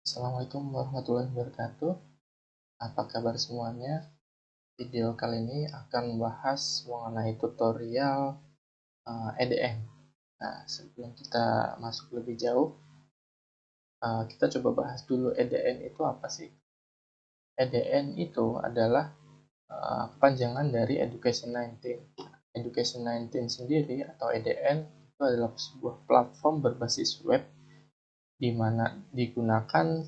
Assalamualaikum warahmatullahi wabarakatuh. Apa kabar semuanya? Video kali ini akan membahas mengenai tutorial EDN. Nah, sebelum kita masuk lebih jauh, kita coba bahas dulu EDN itu apa sih? EDN itu adalah kepanjangan dari Education 19. Education 19 sendiri atau EDN itu adalah sebuah platform berbasis web di mana digunakan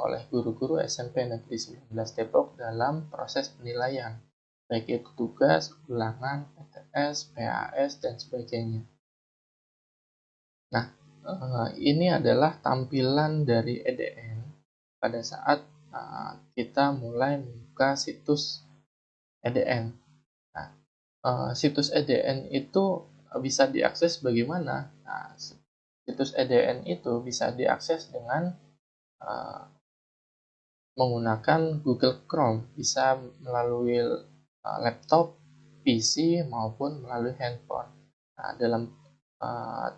oleh guru-guru SMP Negeri 19 Depok dalam proses penilaian, baik itu tugas, ulangan, PTS, PAS, dan sebagainya. Nah, ini adalah tampilan dari EDN pada saat kita mulai membuka situs EDN. Nah, situs EDN itu bisa diakses bagaimana? Nah, situs EDN itu bisa diakses dengan menggunakan Google Chrome, bisa melalui laptop, PC, maupun melalui handphone. Nah, dalam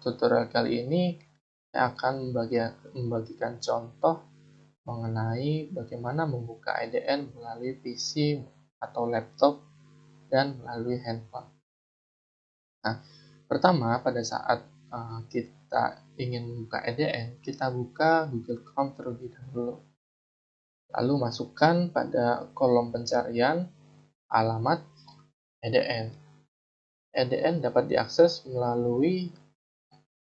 tutorial kali ini, saya akan membagikan contoh mengenai bagaimana membuka EDN melalui PC atau laptop dan melalui handphone. Nah, pertama pada saat kita ingin membuka EDN, kita buka Google Chrome terlebih dahulu. Lalu masukkan pada kolom pencarian alamat EDN. EDN dapat diakses melalui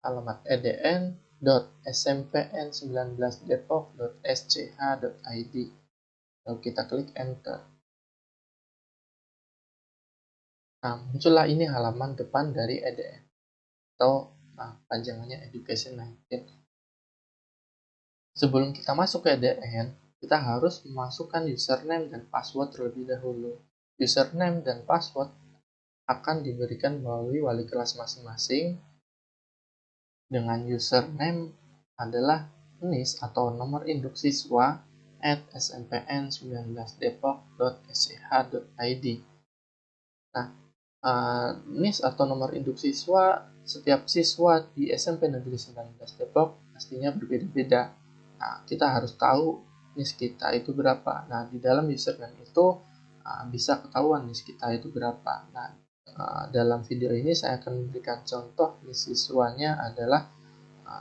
alamat edn.smpn19depok.sch.id. Lalu kita klik enter. Nah, muncullah ini halaman depan dari EDN atau panjangannya Education 19. Sebelum kita masuk ke EDN, kita harus memasukkan username dan password terlebih dahulu. Username dan password akan diberikan melalui wali kelas masing-masing dengan username adalah NIS atau nomor induk siswa @smpn19depok.sch.id. Nah, NIS atau nomor induk siswa setiap siswa di SMP Negeri 19 Depok pastinya berbeda-beda. Nah, kita harus tahu NIS kita itu berapa. Nah, di dalam username itu bisa ketahuan NIS kita itu berapa. Nah, dalam video ini saya akan memberikan contoh NIS siswanya adalah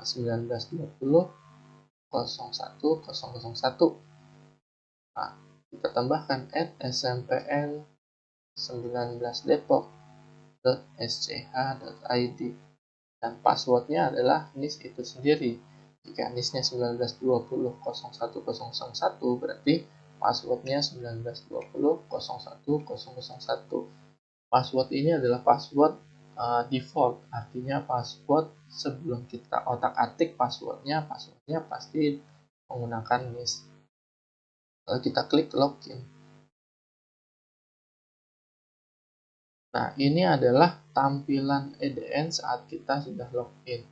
1920 01001. Nah, kita tambahkan @smpn19depok.sch.id dan passwordnya adalah NIS itu sendiri. Jika NIS-nya 1920 berarti passwordnya 1920 Password ini adalah password default, artinya password sebelum kita otak-atik passwordnya pasti menggunakan NIS. Lalu kita klik login. Nah, ini adalah tampilan EDN saat kita sudah login.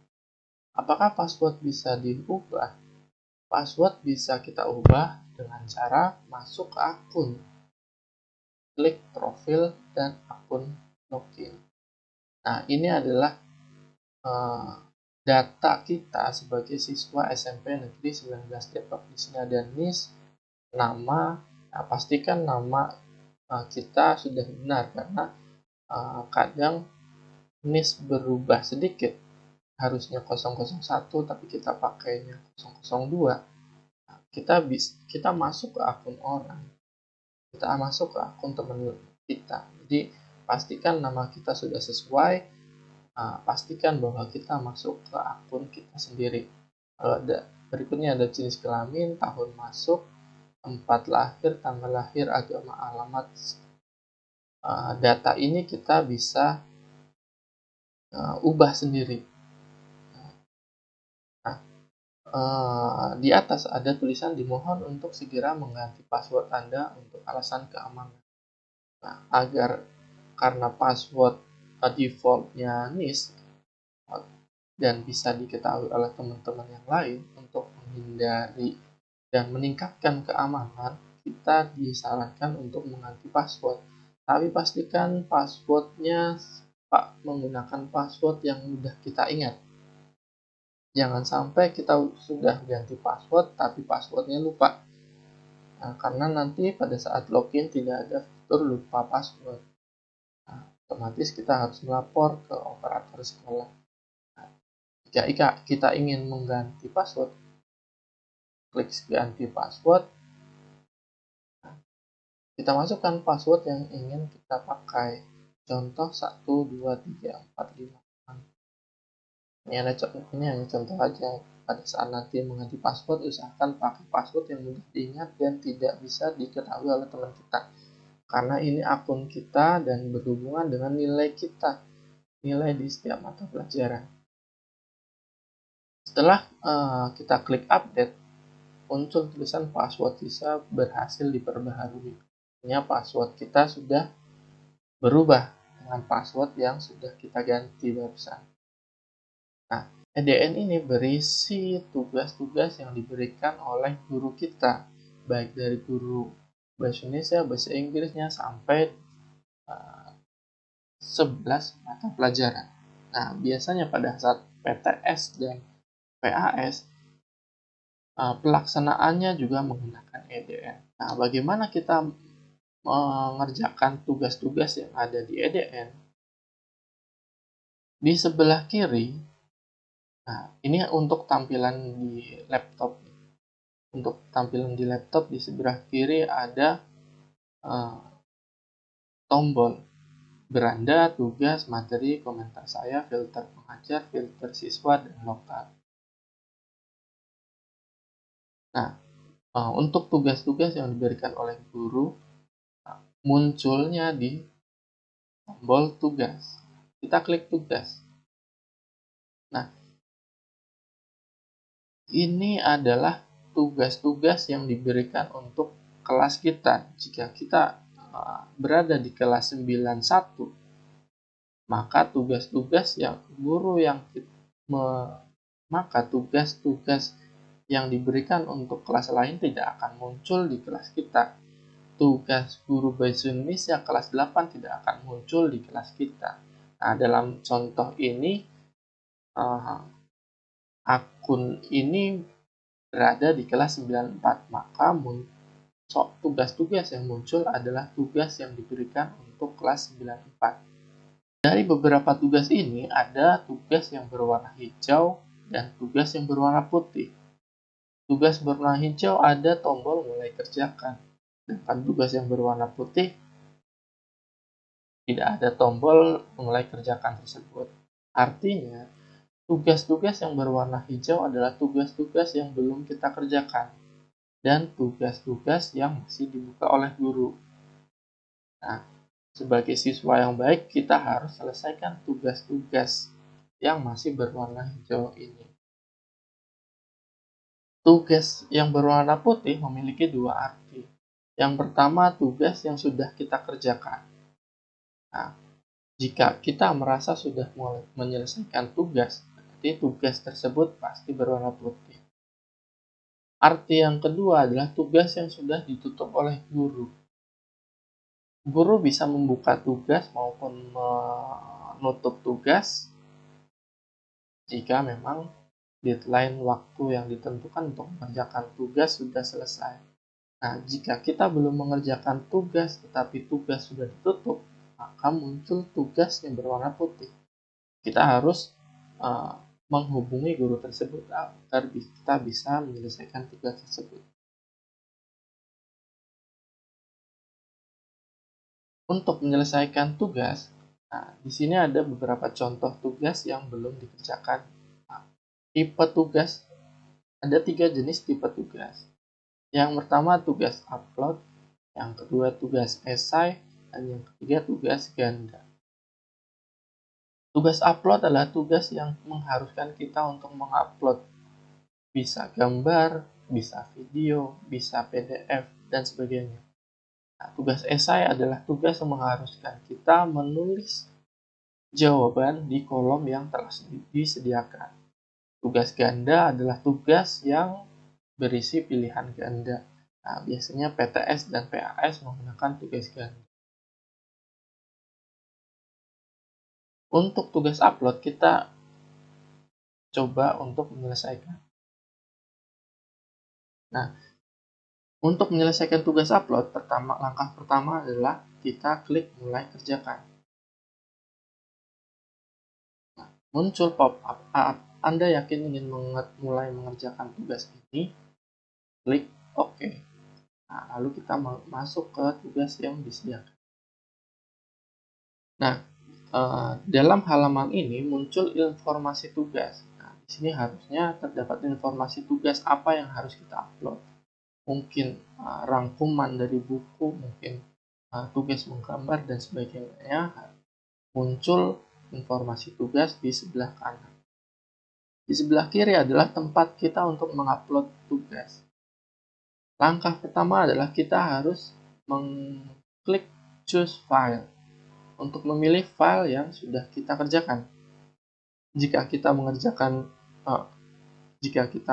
Apakah password bisa diubah? Password bisa kita ubah dengan cara masuk ke akun. Klik profil dan akun login. Nah, ini adalah data kita sebagai siswa SMP Negeri 19 Depok. Di sini ada NIS, nama. Nah, pastikan nama kita sudah benar karena kadang NIS berubah sedikit. Harusnya 001 tapi kita pakainya 002. Nah, kita masuk ke akun orang. Kita masuk ke akun teman kita. Jadi pastikan nama kita sudah sesuai. Pastikan bahwa kita masuk ke akun kita sendiri. Berikutnya ada jenis kelamin, tahun masuk, tempat lahir, tanggal lahir, agama, alamat. Data ini kita bisa ubah sendiri. Di atas ada tulisan dimohon untuk segera mengganti password Anda untuk alasan keamanan. Nah, karena password defaultnya NIS dan bisa diketahui oleh teman-teman yang lain, untuk menghindari dan meningkatkan keamanan, kita disarankan untuk mengganti password. Tapi pastikan passwordnya menggunakan password yang mudah kita ingat. Jangan sampai kita sudah ganti password tapi passwordnya lupa. Nah, karena nanti pada saat login tidak ada fitur lupa password. Nah, otomatis kita harus melapor ke operator sekolah. Nah, jika kita ingin mengganti password, klik ganti password. Nah, kita masukkan password yang ingin kita pakai. Contoh 1, 2, 3, 4, 5. Ini hanya contoh aja. Pada saat nanti mengganti password, usahakan pakai password yang mudah diingat dan tidak bisa diketahui oleh teman kita. Karena ini akun kita dan berhubungan dengan nilai kita, nilai di setiap mata pelajaran. Setelah kita klik update, muncul tulisan password bisa berhasil diperbaharui. Artinya password kita sudah berubah dengan password yang sudah kita ganti barusan. Nah, EDN ini berisi tugas-tugas yang diberikan oleh guru kita, baik dari guru bahasa Indonesia, bahasa Inggrisnya, sampai 11 mata pelajaran. Nah, biasanya pada saat PTS dan PAS, pelaksanaannya juga menggunakan EDN. Nah, bagaimana kita mengerjakan tugas-tugas yang ada di EDN? Di sebelah kiri, nah ini untuk tampilan di laptop. Untuk tampilan di laptop di sebelah kiri ada tombol beranda, tugas, materi, komentar saya, filter pengajar, filter siswa, dan lokal. Nah, untuk tugas-tugas yang diberikan oleh guru, munculnya di tombol tugas. Kita klik tugas. Nah, ini adalah tugas-tugas yang diberikan untuk kelas kita. Jika kita berada di kelas 91, maka tugas-tugas yang guru yang maka tugas-tugas yang diberikan untuk kelas lain tidak akan muncul di kelas kita. Tugas guru bahasa Indonesia kelas 8 tidak akan muncul di kelas kita. Nah, dalam contoh ini akun ini berada di kelas 94, maka tugas-tugas yang muncul adalah tugas yang diberikan untuk kelas 94. Dari beberapa tugas ini, ada tugas yang berwarna hijau dan tugas yang berwarna putih. Tugas berwarna hijau ada tombol mulai kerjakan, sedangkan tugas yang berwarna putih tidak ada tombol mulai kerjakan tersebut. Artinya, tugas-tugas yang berwarna hijau adalah tugas-tugas yang belum kita kerjakan dan tugas-tugas yang masih dibuka oleh guru. Nah, sebagai siswa yang baik, kita harus selesaikan tugas-tugas yang masih berwarna hijau ini. Tugas yang berwarna putih memiliki dua arti. Yang pertama, tugas yang sudah kita kerjakan. Nah, jika kita merasa sudah menyelesaikan tugas, berarti tugas tersebut pasti berwarna putih. Arti yang kedua adalah tugas yang sudah ditutup oleh guru. Guru bisa membuka tugas maupun menutup tugas jika memang deadline waktu yang ditentukan untuk mengerjakan tugas sudah selesai. Nah, jika kita belum mengerjakan tugas tetapi tugas sudah ditutup, maka muncul tugas yang berwarna putih. Kita harus menghubungi guru tersebut agar kita bisa menyelesaikan tugas tersebut. Untuk menyelesaikan tugas, nah, di sini ada beberapa contoh tugas yang belum dikerjakan. Nah, tipe tugas, ada 3 jenis tipe tugas. Yang pertama tugas upload, yang kedua tugas esai, dan yang ketiga tugas ganda. Tugas upload adalah tugas yang mengharuskan kita untuk mengupload. Bisa gambar, bisa video, bisa PDF, dan sebagainya. Nah, tugas esai adalah tugas yang mengharuskan kita menulis jawaban di kolom yang telah disediakan. Tugas ganda adalah tugas yang berisi pilihan ganda. Nah, biasanya PTS dan PAS menggunakan tugas ganda. Untuk tugas upload, kita coba untuk menyelesaikan. Nah, untuk menyelesaikan tugas upload, langkah pertama adalah kita klik mulai kerjakan. Nah, muncul pop-up Anda yakin ingin mulai mengerjakan tugas ini, klik OK. Nah, lalu kita masuk ke tugas yang disediakan. Nah, dalam halaman ini muncul informasi tugas. Nah, di sini harusnya terdapat informasi tugas apa yang harus kita upload. Mungkin rangkuman dari buku, mungkin tugas menggambar dan sebagainya. Muncul informasi tugas di sebelah kanan. Di sebelah kiri adalah tempat kita untuk mengupload tugas. Langkah pertama adalah kita harus mengklik choose file untuk memilih file yang sudah kita kerjakan. Jika kita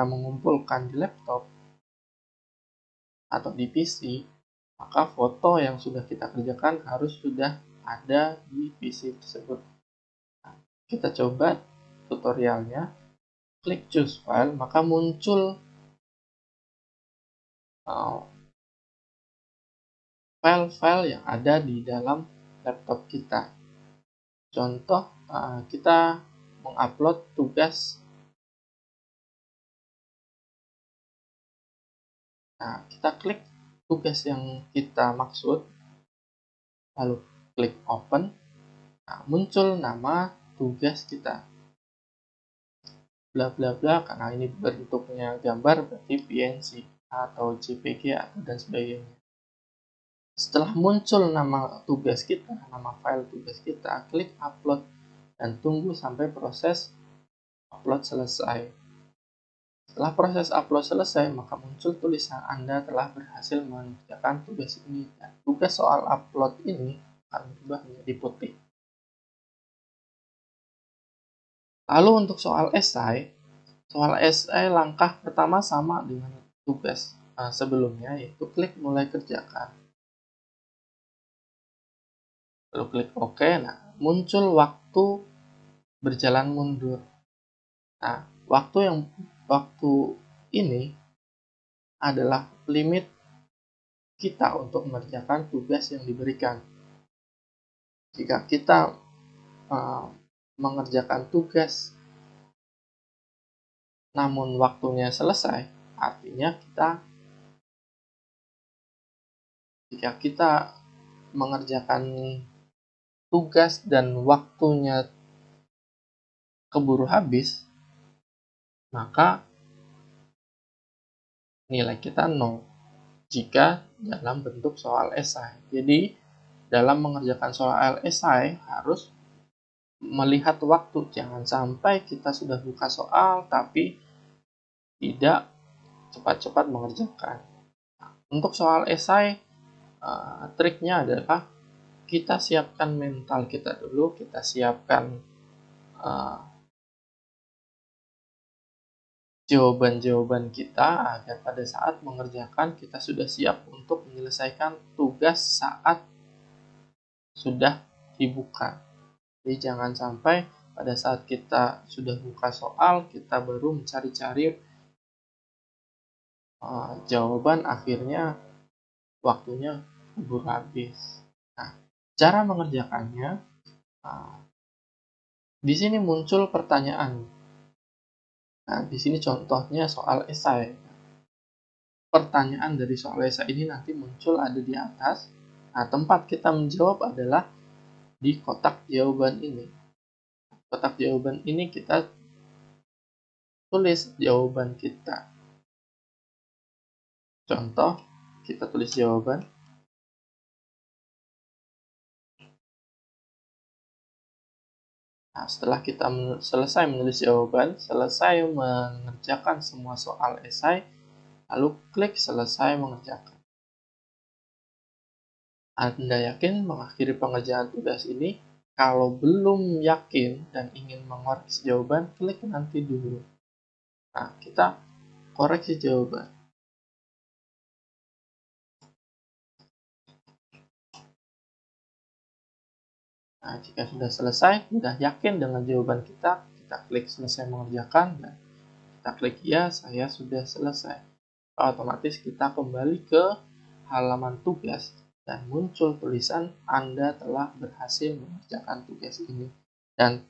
mengumpulkan di laptop atau di PC, maka foto yang sudah kita kerjakan harus sudah ada di PC tersebut. Nah, kita coba tutorialnya, klik choose file, maka muncul file-file yang ada di dalam laptop kita. Contoh, kita mengupload tugas. Nah, kita klik tugas yang kita maksud, lalu klik open. Nah, muncul nama tugas kita. Bla bla bla, karena ini bentuknya gambar berarti PNG atau JPG atau dan sebagainya. Setelah muncul nama tugas kita, nama file tugas kita, klik upload dan tunggu sampai proses upload selesai. Setelah proses upload selesai, maka muncul tulisan Anda telah berhasil mengerjakan tugas ini. Dan tugas soal upload ini akan berubah menjadi putih. Lalu untuk soal esai langkah pertama sama dengan tugas sebelumnya, yaitu klik mulai kerjakan. Lalu klik OK. Nah, muncul waktu berjalan mundur. Nah, waktu ini adalah limit kita untuk mengerjakan tugas yang diberikan. Jika kita mengerjakan tugas namun waktunya selesai, artinya jika kita mengerjakan tugas dan waktunya keburu habis, maka nilai kita 0 jika dalam bentuk soal esai. Jadi, dalam mengerjakan soal esai harus melihat waktu. Jangan sampai kita sudah buka soal tapi tidak cepat-cepat mengerjakan. Untuk soal esai, triknya adalah kita siapkan mental kita dulu, kita siapkan jawaban-jawaban kita agar pada saat mengerjakan kita sudah siap untuk menyelesaikan tugas saat sudah dibuka. Jadi jangan sampai pada saat kita sudah buka soal, kita baru mencari-cari jawaban, akhirnya waktunya keburu habis. Nah, cara mengerjakannya, di sini muncul pertanyaan. Nah, di sini contohnya soal esai. Pertanyaan dari soal esai ini nanti muncul ada di atas. Nah, tempat kita menjawab adalah di kotak jawaban ini. Kotak jawaban ini kita tulis jawaban kita. Contoh, kita tulis jawaban. Nah, setelah kita selesai menulis jawaban, selesai mengerjakan semua soal esai, lalu klik selesai mengerjakan. Anda yakin mengakhiri pengerjaan tugas ini? Kalau belum yakin dan ingin mengoreksi jawaban, klik nanti dulu. Nah, kita koreksi jawaban. Nah, jika sudah selesai, sudah yakin dengan jawaban kita kita klik selesai mengerjakan, dan kita klik ya, saya sudah selesai. Otomatis kita kembali ke halaman tugas dan muncul tulisan Anda telah berhasil mengerjakan tugas ini. Dan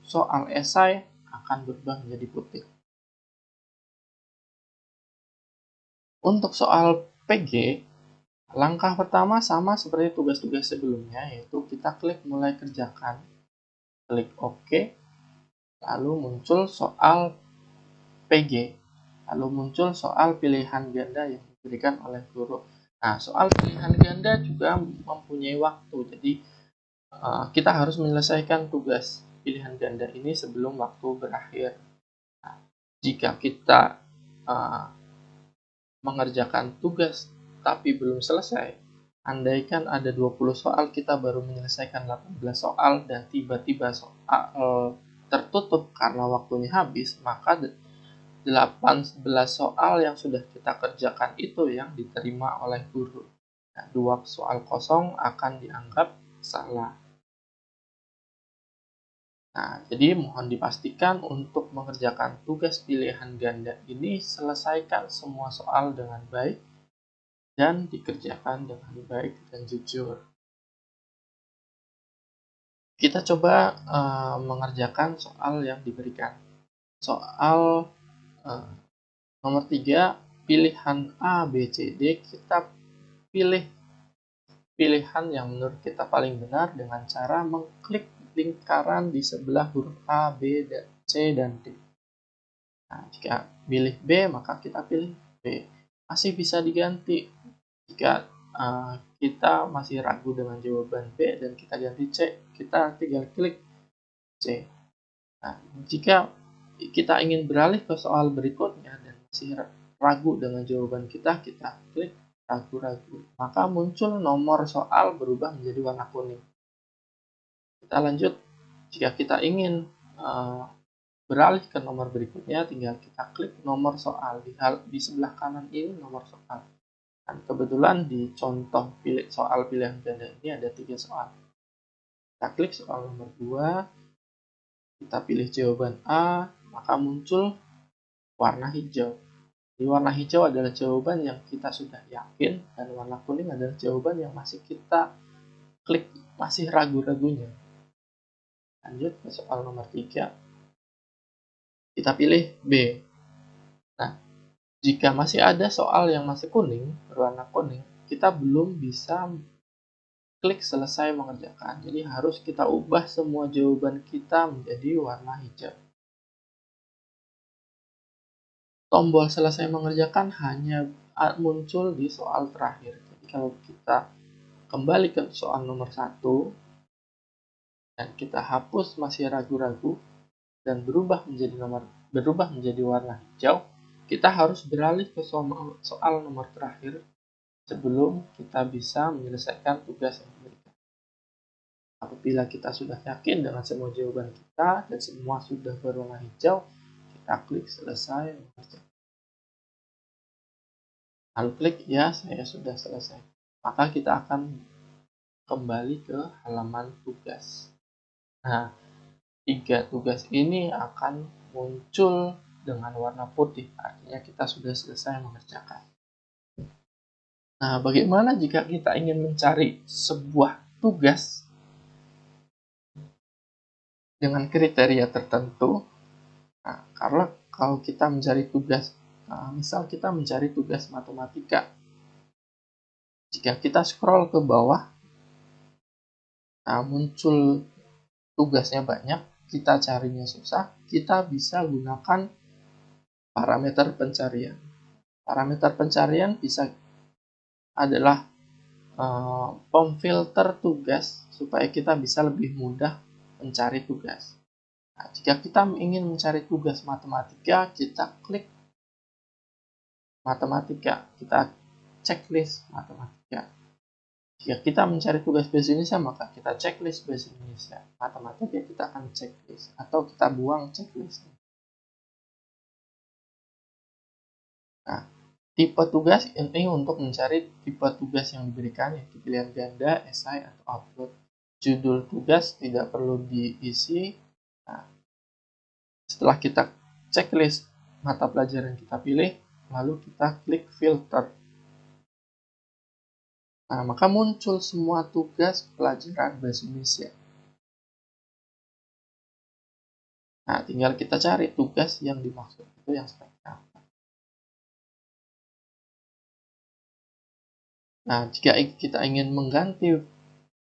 soal esai akan berubah menjadi putih. Untuk soal PG, langkah pertama sama seperti tugas-tugas sebelumnya, yaitu kita klik mulai kerjakan, klik OK, lalu muncul soal PG, lalu muncul soal pilihan ganda yang diberikan oleh guru. Nah, soal pilihan ganda juga mempunyai waktu, jadi kita harus menyelesaikan tugas pilihan ganda ini sebelum waktu berakhir. Nah, jika kita mengerjakan tugas tapi belum selesai, andaikan ada 20 soal, kita baru menyelesaikan 18 soal dan tiba-tiba soal tertutup karena waktunya habis, maka 18 soal yang sudah kita kerjakan itu yang diterima oleh guru. Nah, 2 soal kosong akan dianggap salah. Nah, jadi mohon dipastikan untuk mengerjakan tugas pilihan ganda ini selesaikan semua soal dengan baik dan dikerjakan dengan baik dan jujur. Kita coba mengerjakan soal yang diberikan. Soal nomor 3, pilihan A, B, C, D, kita pilih pilihan yang menurut kita paling benar dengan cara mengklik lingkaran di sebelah huruf A, B, C, dan D. Nah, jika pilih B, maka kita pilih B. Masih bisa diganti. Jika kita masih ragu dengan jawaban B dan kita ganti C, kita tinggal klik C. Nah, jika kita ingin beralih ke soal berikutnya dan masih ragu dengan jawaban kita klik ragu-ragu. Maka muncul nomor soal berubah menjadi warna kuning. Kita lanjut, jika kita ingin beralih ke nomor berikutnya, tinggal kita klik nomor soal. Di sebelah kanan ini nomor soal. Dan kebetulan di contoh soal pilihan ganda ini ada 3 soal. Kita klik soal nomor 2, kita pilih jawaban A, maka muncul warna hijau. Di warna hijau adalah jawaban yang kita sudah yakin, dan warna kuning adalah jawaban yang masih kita klik, masih ragu-ragunya. Lanjut ke soal nomor 3. Kita pilih B. Nah, jika masih ada soal yang masih kuning, berwarna kuning, kita belum bisa klik selesai mengerjakan. Jadi harus kita ubah semua jawaban kita menjadi warna hijau. Tombol selesai mengerjakan hanya muncul di soal terakhir. Jadi kalau kita kembali ke soal nomor 1 dan kita hapus masih ragu-ragu dan berubah menjadi warna hijau, kita harus beralih ke soal nomor terakhir sebelum kita bisa menyelesaikan tugas yang diberikan. Apabila kita sudah yakin dengan semua jawaban kita dan semua sudah berwarna hijau, kita klik selesai mengerjakan. Lalu klik ya, saya sudah selesai. Maka kita akan kembali ke halaman tugas. Nah, 3 tugas ini akan muncul dengan warna putih, artinya kita sudah selesai mengerjakan. Nah, bagaimana jika kita ingin mencari sebuah tugas dengan kriteria tertentu? Nah, karena kalau kita mencari tugas, misal kita mencari tugas matematika, jika kita scroll ke bawah, muncul tugasnya banyak, kita carinya susah, kita bisa gunakan parameter pencarian. Parameter pencarian adalah pemfilter tugas supaya kita bisa lebih mudah mencari tugas. Nah, jika kita ingin mencari tugas matematika, kita klik matematika, kita checklist matematika. Jika kita mencari tugas bahasa Indonesia, maka kita checklist bahasa Indonesia. Matematika kita akan checklist, atau kita buang checklist. Nah, tipe tugas ini untuk mencari tipe tugas yang diberikan, yaitu pilihan ganda, esai, atau output. Judul tugas tidak perlu diisi. Nah, setelah kita checklist mata pelajaran yang kita pilih, lalu kita klik filter. Nah, maka muncul semua tugas pelajaran Bahasa Indonesia. Nah, tinggal kita cari tugas yang dimaksud itu yang seperti apa. Nah, jika kita ingin mengganti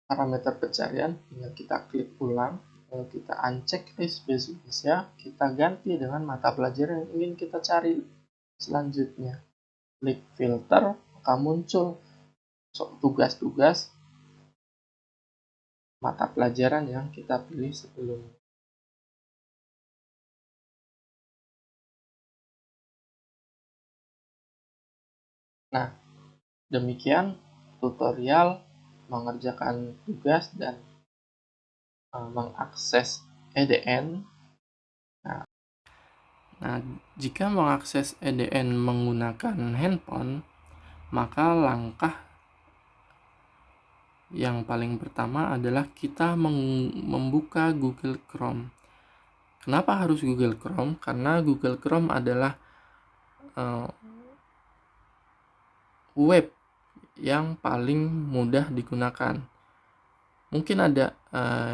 parameter pencarian, tinggal kita klik ulang, lalu kita uncheck list Bahasa Indonesia, kita ganti dengan mata pelajaran yang ingin kita cari selanjutnya. Klik filter, maka muncul tugas-tugas mata pelajaran yang kita pilih sebelumnya. Nah, demikian tutorial mengerjakan tugas dan mengakses EDN. Nah, jika mengakses EDN menggunakan handphone, maka langkah yang paling pertama adalah kita membuka Google Chrome. Kenapa harus Google Chrome? Karena Google Chrome adalah web yang paling mudah digunakan. Mungkin ada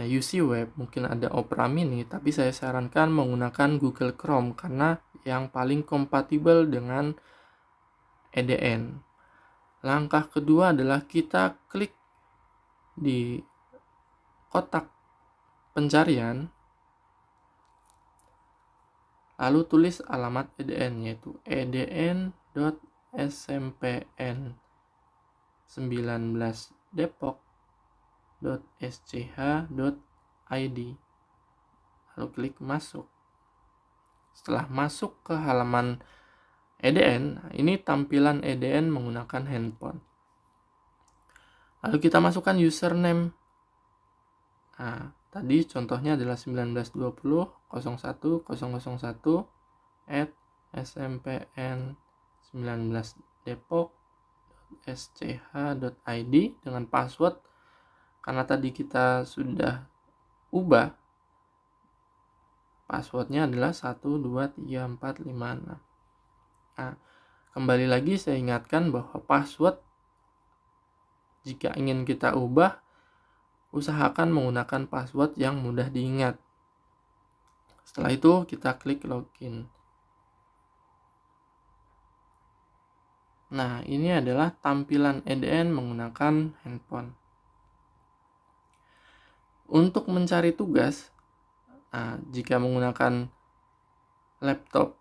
UC Web, mungkin ada Opera Mini, tapi saya sarankan menggunakan Google Chrome karena yang paling kompatibel dengan EDN. Langkah kedua adalah kita klik di kotak pencarian, lalu tulis alamat EDN, yaitu edn.smpn19depok.sch.id, lalu klik masuk. Setelah masuk ke halaman EDN, ini tampilan EDN menggunakan handphone. Lalu kita masukkan username. Nah, tadi contohnya adalah 1920.01.01@smpn19depok.sch.id dengan password. Karena tadi kita sudah ubah, passwordnya adalah 123456. Nah, kembali lagi saya ingatkan bahwa password jika ingin kita ubah, usahakan menggunakan password yang mudah diingat. Setelah itu kita klik login. Nah, ini adalah tampilan EDN menggunakan handphone. Untuk mencari tugas, jika menggunakan laptop,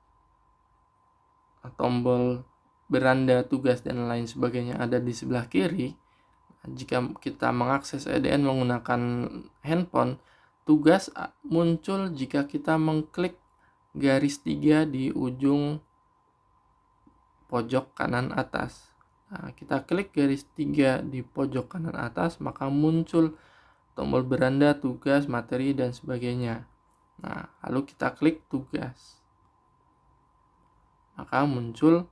tombol beranda tugas dan lain sebagainya ada di sebelah kiri. Jika kita mengakses EDN menggunakan handphone, tugas muncul jika kita mengklik garis 3 di ujung pojok kanan atas. Nah, kita klik garis 3 di pojok kanan atas, maka muncul tombol beranda tugas, materi, dan sebagainya. Nah, lalu kita klik tugas. Maka muncul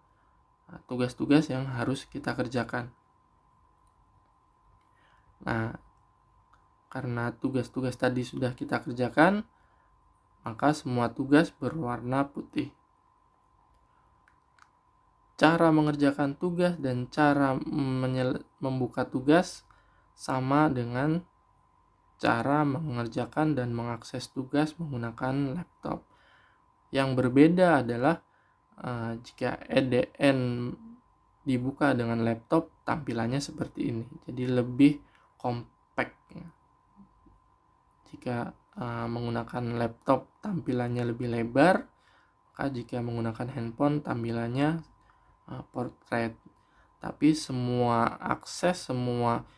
tugas-tugas yang harus kita kerjakan. Nah, karena tugas-tugas tadi sudah kita kerjakan, maka semua tugas berwarna putih. Cara mengerjakan tugas dan cara membuka tugas sama dengan cara mengerjakan dan mengakses tugas menggunakan laptop. Yang berbeda adalah jika EDN dibuka dengan laptop, tampilannya seperti ini. Jadi lebih compact. Jika menggunakan laptop, tampilannya lebih lebar. Maka jika menggunakan handphone, tampilannya portrait. Tapi semua akses, semua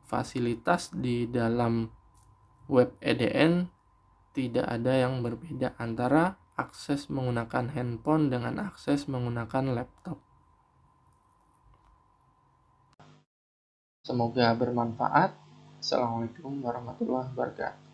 fasilitas di dalam web EDN tidak ada yang berbeda antara akses menggunakan handphone dengan akses menggunakan laptop. Semoga bermanfaat. Assalamualaikum warahmatullahi wabarakatuh.